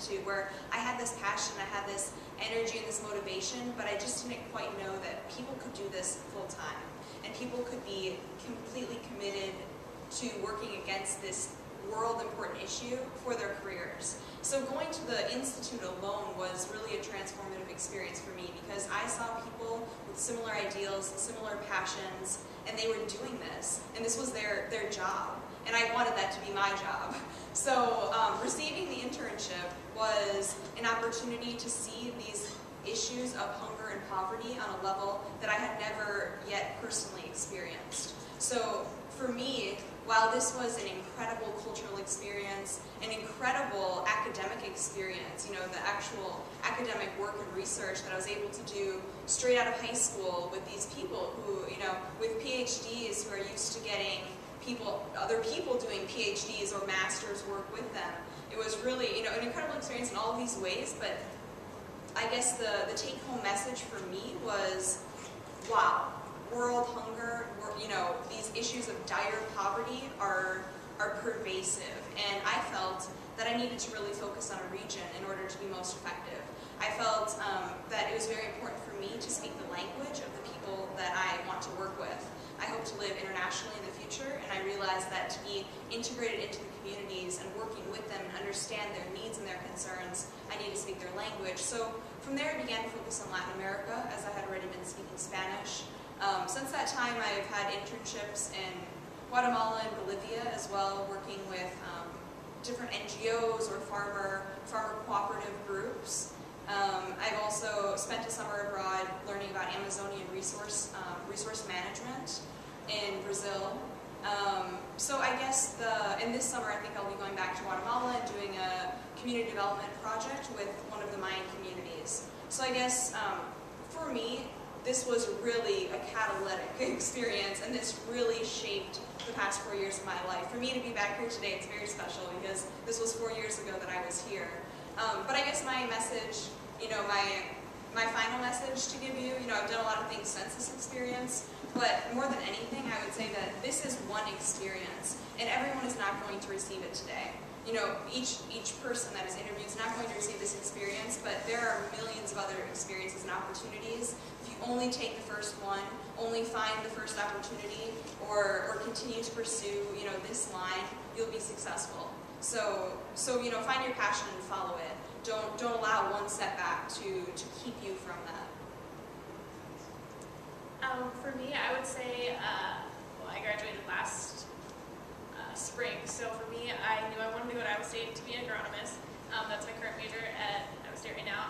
Institute, where I had this passion, I had this energy and this motivation, but I just didn't quite know that people could do this full time, and people could be completely committed to working against this world important issue for their careers. So going to the Institute alone was really a transformative experience for me, because I saw people with similar ideals, similar passions, and they were doing this, and this was their job, and I wanted that to be my job. So receiving the internship was an opportunity to see these issues of hunger and poverty on a level that I had never yet personally experienced. So for me, while this was an incredible cultural experience, an incredible academic experience, you know, the actual academic work and research that I was able to do straight out of high school with these people who, you know, with PhDs who are used to getting other people doing PhDs or master's work with them. It was really, you know, an incredible experience in all of these ways, but I guess the take-home message for me was, wow, world hunger, you know, these issues of dire poverty are pervasive, and I felt that I needed to really focus on a region in order to be most effective. I felt that it was very important for me to speak the language of the people that I want to work with. I hope to live internationally in the future, and I realized that to be integrated into the communities and working with them and understand their needs and their concerns, I need to speak their language. So from there I began to focus on Latin America, as I had already been speaking Spanish. Since that time, I've had internships in Guatemala and Bolivia as well, working with different NGOs or farmer cooperative groups. I've also spent a summer abroad learning about Amazonian resource management in Brazil. So I guess in this summer, I think I'll be going back to Guatemala and doing a community development project with one of the Mayan communities. So I guess for me, this was really a catalytic experience, and this really shaped the past 4 years of my life. For me to be back here today, it's very special, because this was 4 years ago that I was here. But I guess my message, you know, my final message to give you, you know, I've done a lot of things since this experience, but more than anything, I would say that this is one experience, and everyone is not going to receive it today. You know, each person that is interviewed is not going to receive this experience, but there are millions of other experiences and opportunities. If you only take the first one, only find the first opportunity, or continue to pursue, you know, this line, you'll be successful. So you know, find your passion and follow it. Don't allow one setback to keep you from that. For me, I would say, well, I graduated last spring, so for me, I knew I wanted to go to Iowa State to be an agronomist. That's my current major at Iowa State right now.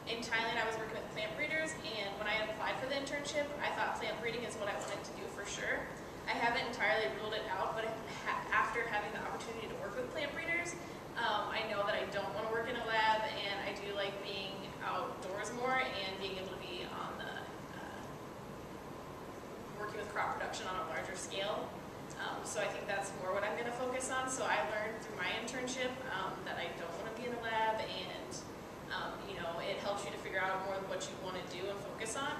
In Thailand, I was working with plant breeders, and when I had applied for the internship, I thought plant breeding is what I wanted to do for sure. I haven't entirely ruled it out, but after having the opportunity to work with plant breeders, I know that I don't want to work in a lab, and I do like being outdoors more and being able to be on the working with crop production on a larger scale. So I think that's more what I'm going to focus on. So I learned through my internship that I don't want to be in a lab, and you know, it helps you to figure out more what you want to do and focus on.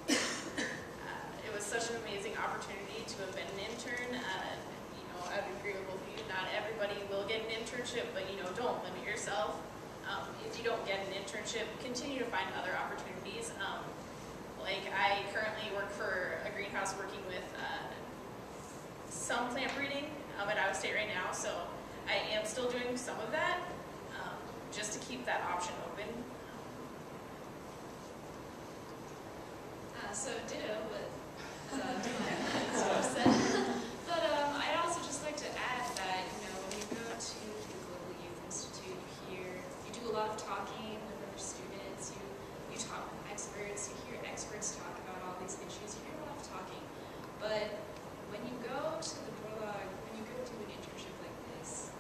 It was such an amazing opportunity to have been an intern. You know, I would agree with both of you. Not everybody will get an internship, but you know, don't limit yourself. If you don't get an internship, continue to find other opportunities. Like I currently work for a greenhouse working with some plant breeding at Iowa State right now, so I am still doing some of that just to keep that option open. So ditto what Steve said. But I'd also just like to add that, you know, when you go to the Global Youth Institute here, you do a lot of talking with other students, you talk with experts, you hear experts talk about all these issues, you hear a lot of talking. But when you go to the when you go do an internship like this,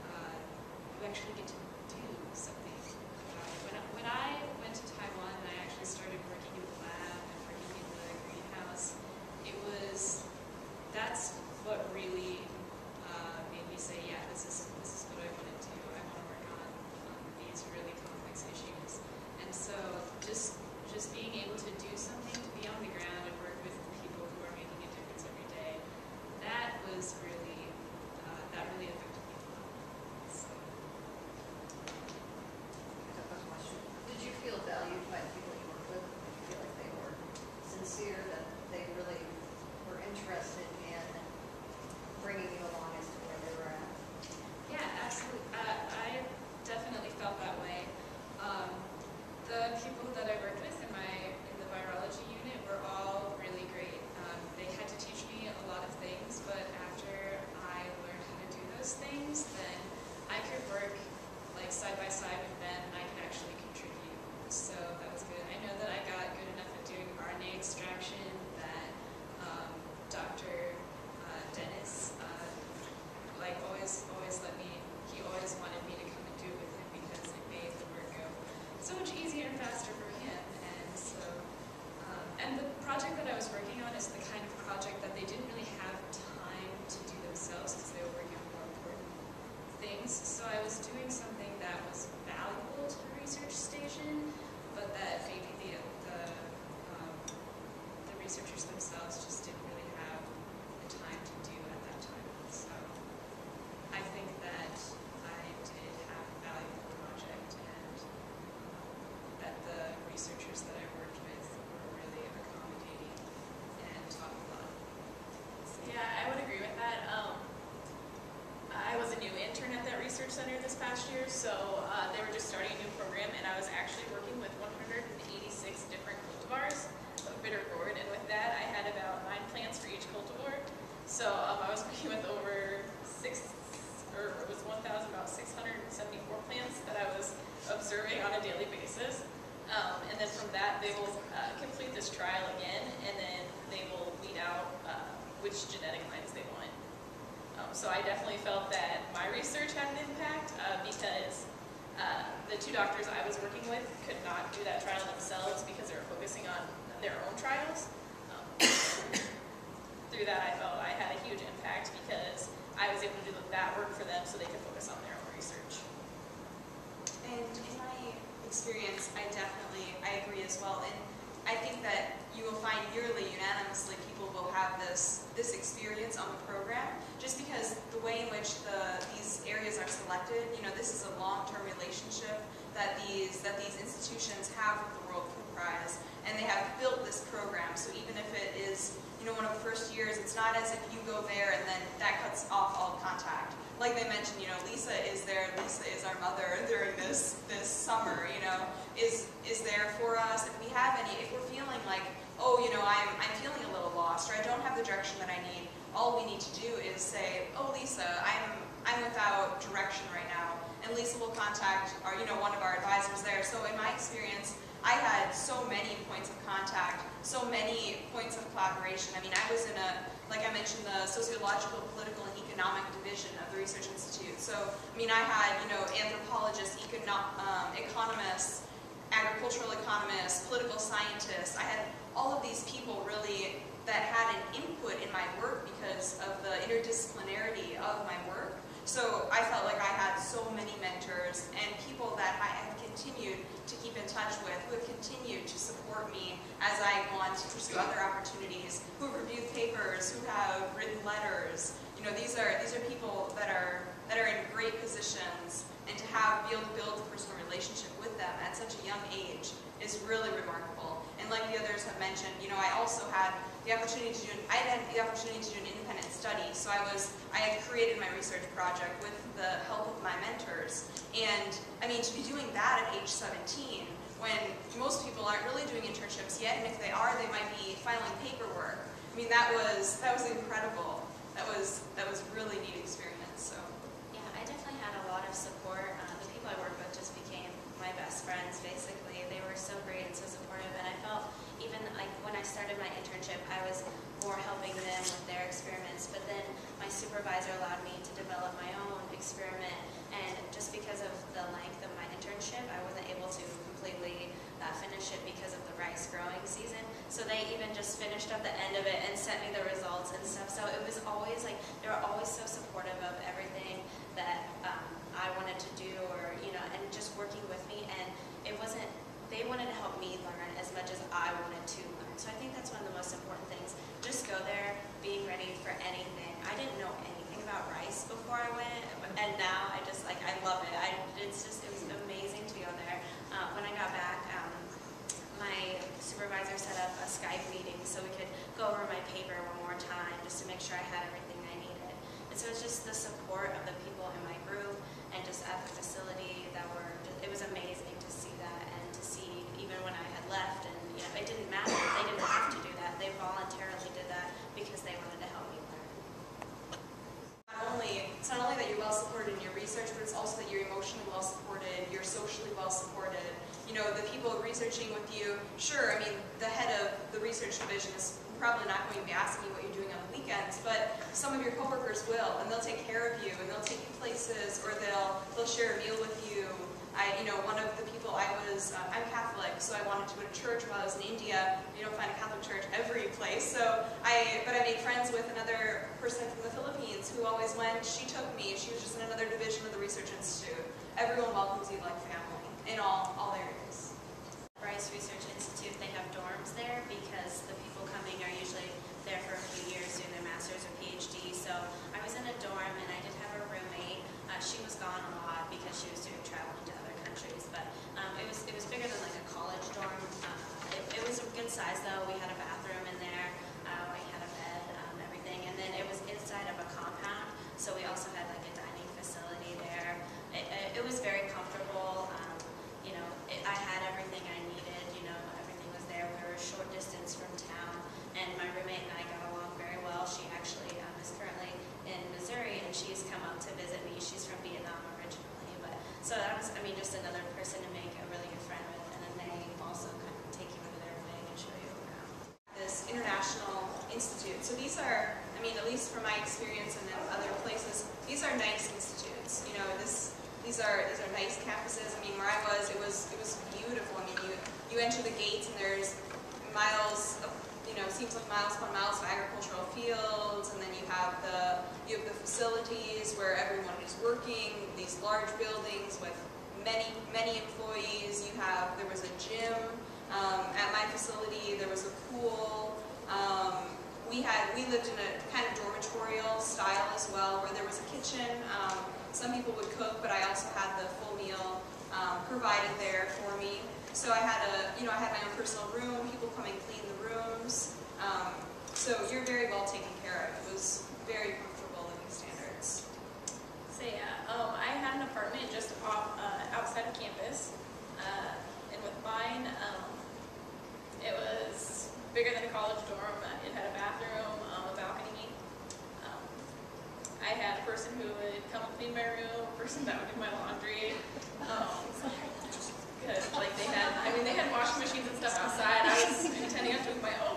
you actually get to do something about it. When I went to Taiwan and I actually started working in the lab and working in the greenhouse, researchers themselves just didn't really have the time to do at that time. So I think that I did have a valuable project, and that the researchers that I worked with were really accommodating and taught a lot. Yeah, I would agree with that. I was a new intern at that research center this past year, so they were just starting a new program, and I was actually working with 186 different cultivars of bitter gourd, and with that I had about 9 plants for each cultivar. So I was working with over it was 1,674 plants that I was observing on a daily basis. And then from that they will complete this trial again, and then they will weed out which genetic lines they want. So I definitely felt that my research had an impact because the 2 doctors I was working with could not do that trial themselves because they were focusing on their own trials. Through that I felt I had a huge impact because I was able to do that work for them so they could focus on their own research. And in my experience, I agree as well. And I think that you will find yearly, unanimously, people will have this experience on the program, just because the way in which these areas are selected, this is a long-term relationship that these institutions have with the World Food Prize, and they have built this program. So even if it is, one of the first years, it's not as if you go there and then that cuts off all contact. Like they mentioned, Lisa is there. Lisa is our mother during this summer. Is there for us. If we have any, if we're feeling like, oh, I'm feeling a little lost, or I don't have the direction that I need, all we need to do is say, oh, Lisa, I'm without direction right now, and Lisa will contact our, one of our advisors there. So in my experience, I had so many points of contact, so many points of collaboration. I mean, I was in like I mentioned, the sociological, political, and economic division of the Research Institute. So, I mean, I had, anthropologists, economists, agricultural economists, political scientists. I had all of these people really that had an input in my work because of the interdisciplinarity of my work. So I felt like I had so many mentors and people that I have continued to keep in touch with, who have continued to support me as I want to pursue other opportunities, who have reviewed papers, who have written letters. These are people that are in great positions, and to be able to build a personal relationship with them at such a young age is really remarkable. And like the others have mentioned, I also had the opportunity to do an independent study. So I had created my research project with the help of my mentors. And I mean, to be doing that at age 17, when most people aren't really doing internships yet, and if they are, they might be filing paperwork. I mean, that was incredible. That was really neat experience. So yeah, I definitely had a lot of support. The people I worked with just became my best friends, basically. They were so great and so supportive, and I felt even like when I started my internship, I was more helping them with their experiments, but then my supervisor allowed me to develop my own experiment, and just because of the length of my internship, I wasn't able to completely finish it because of the rice growing season. So they even just finished up the end of it and sent me the results and stuff. So it was always like, they were always so supportive of everything that I wanted to do, or, and just working with me. And it wasn't, they wanted to help me learn as much as I wanted to learn. So I think that's one of the most important things. Just go there, being ready for anything. I didn't know anything about rice before I went, and now I just, I love it. It was amazing to go there. When I got back, my supervisor set up a Skype meeting so we could go over my paper one more time just to make sure I had everything I needed. And so it was just the support of the people in my group and just at the facility it was amazing to see that, and to see even when I had left, and it didn't matter. They didn't have to do that. They voluntarily did that because they wanted to help me learn. It's not only that you're well supported in your research, but it's also that you're emotionally well supported, you're socially well supported. The people researching with you, sure, I mean, the head of the research division is probably not going to be asking you what you're doing on the weekends, but some of your coworkers will, and they'll take care of you, and they'll take you places, or they'll share a meal with you. One of the people I'm Catholic, so I wanted to go to church while I was in India. You don't find a Catholic church every place, but I made friends with another person from the Philippines who always went. She took me. She was just in another division of the Research Institute. Everyone welcomes you like family in all areas. Right Rice Research Institute, they have dorms there because the people coming are usually there for a few years doing their master's or PhD. So I was in a dorm and I did have a roommate. She was gone a lot because she was doing traveling to other countries, but it was bigger than like a college dorm. It was a good size though. We had a bathroom in there. We had a bed, everything, and then it was inside of a compound. So we also had like a dining facility there. It was very comfortable. You know, I had everything I needed. You know, everything was there. We were a short distance from town, and my roommate and I got along very well. She actually is currently in Missouri, and she's come up to visit me. She's from Vietnam originally, but so that was, I mean, just another person to make a really good friend with, and then they also kind of take you under their wing and show you around. This international institute. So these are, I mean, at least from my experience and then other places, these are nice institutes. You know, these are nice campuses. I mean, where I was, it was beautiful. I mean, you enter the gates and there's miles of, you know, seems like miles upon miles of agricultural fields, and then you have the facilities where everyone is working, these large buildings with many employees. There was a gym at my facility. There was a pool. We lived in a kind of dormitorial style as well, where there was a kitchen. Some people would cook, but I also had the full meal provided there for me. So I had I had my own personal room. People come and clean the rooms. So you're very well taken care of. It was very comfortable living standards. So yeah, I had an apartment just outside of campus, and with mine, it was bigger than a college dorm. It had a bathroom, a balcony. I had a person who would come and clean my room, a person that would do my laundry. Because like they had washing machines and stuff outside. I was intending on doing my own